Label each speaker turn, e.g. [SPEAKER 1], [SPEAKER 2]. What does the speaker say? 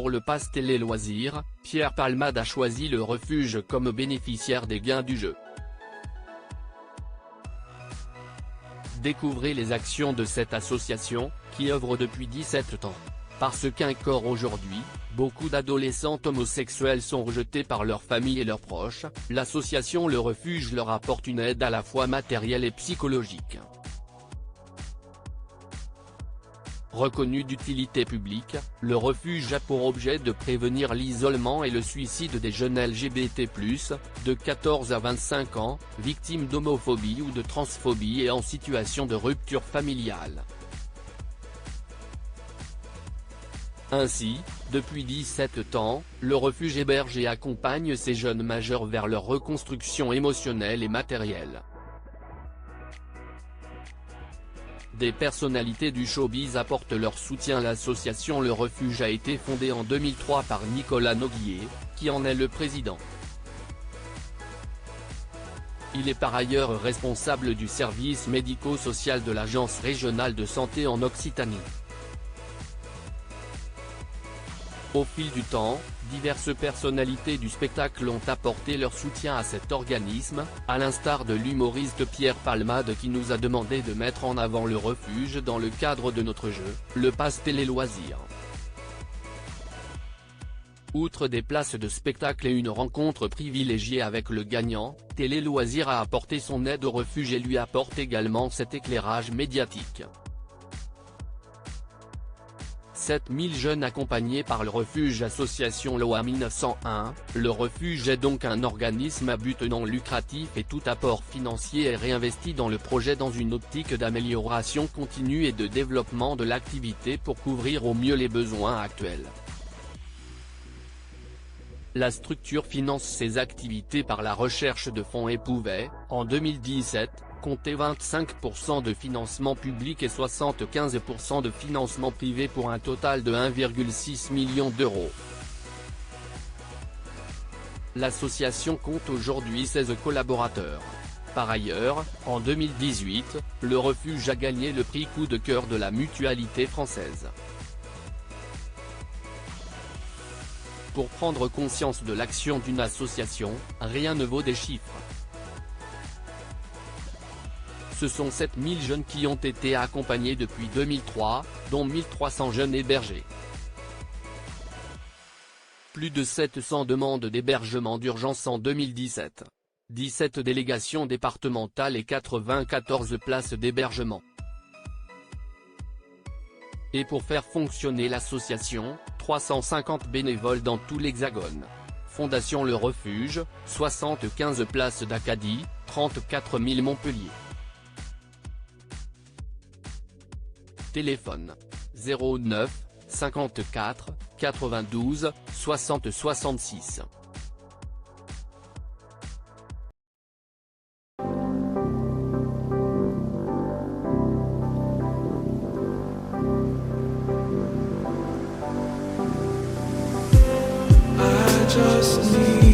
[SPEAKER 1] Pour le pass télé loisirs, Pierre Palmade a choisi le refuge comme bénéficiaire des gains du jeu. Découvrez les actions de cette association, qui œuvre depuis 17 ans. Parce qu'encore aujourd'hui, beaucoup d'adolescentes homosexuelles sont rejetées par leur famille et leurs proches, l'association Le Refuge leur apporte une aide à la fois matérielle et psychologique. Reconnu d'utilité publique, le refuge a pour objet de prévenir l'isolement et le suicide des jeunes LGBT+, de 14 à 25 ans, victimes d'homophobie ou de transphobie et en situation de rupture familiale. Ainsi, depuis 17 ans, le refuge héberge et accompagne ces jeunes majeurs vers leur reconstruction émotionnelle et matérielle. Des personnalités du showbiz apportent leur soutien. L'association Le Refuge a été fondée en 2003 par Nicolas Noguier, qui en est le président. Il est par ailleurs responsable du service médico-social de l'Agence régionale de santé en Occitanie. Au fil du temps, diverses personnalités du spectacle ont apporté leur soutien à cet organisme, à l'instar de l'humoriste Pierre Palmade qui nous a demandé de mettre en avant le refuge dans le cadre de notre jeu, le pass télé loisirs. Outre des places de spectacle et une rencontre privilégiée avec le gagnant, Télé Loisirs a apporté son aide au refuge et lui apporte également cet éclairage médiatique. 7000 jeunes accompagnés par le refuge association Loi 1901, le refuge est donc un organisme à but non lucratif et tout apport financier est réinvesti dans le projet dans une optique d'amélioration continue et de développement de l'activité pour couvrir au mieux les besoins actuels. La structure finance ses activités par la recherche de fonds et pouvait, en 2017, compter 25% de financement public et 75% de financement privé pour un total de 1,6 million d'euros. L'association compte aujourd'hui 16 collaborateurs. Par ailleurs, en 2018, le refuge a gagné le prix Coup de cœur de la Mutualité française. Pour prendre conscience de l'action d'une association, rien ne vaut des chiffres. Ce sont 7000 jeunes qui ont été accompagnés depuis 2003, dont 1300 jeunes hébergés. Plus de 700 demandes d'hébergement d'urgence en 2017. 17 délégations départementales et 94 places d'hébergement. Et pour faire fonctionner l'association, 350 bénévoles dans tout l'Hexagone. Fondation Le Refuge, 75 places d'Acadie, 34 000 Montpellier. Téléphone 09 54 92 60 66.
[SPEAKER 2] Just need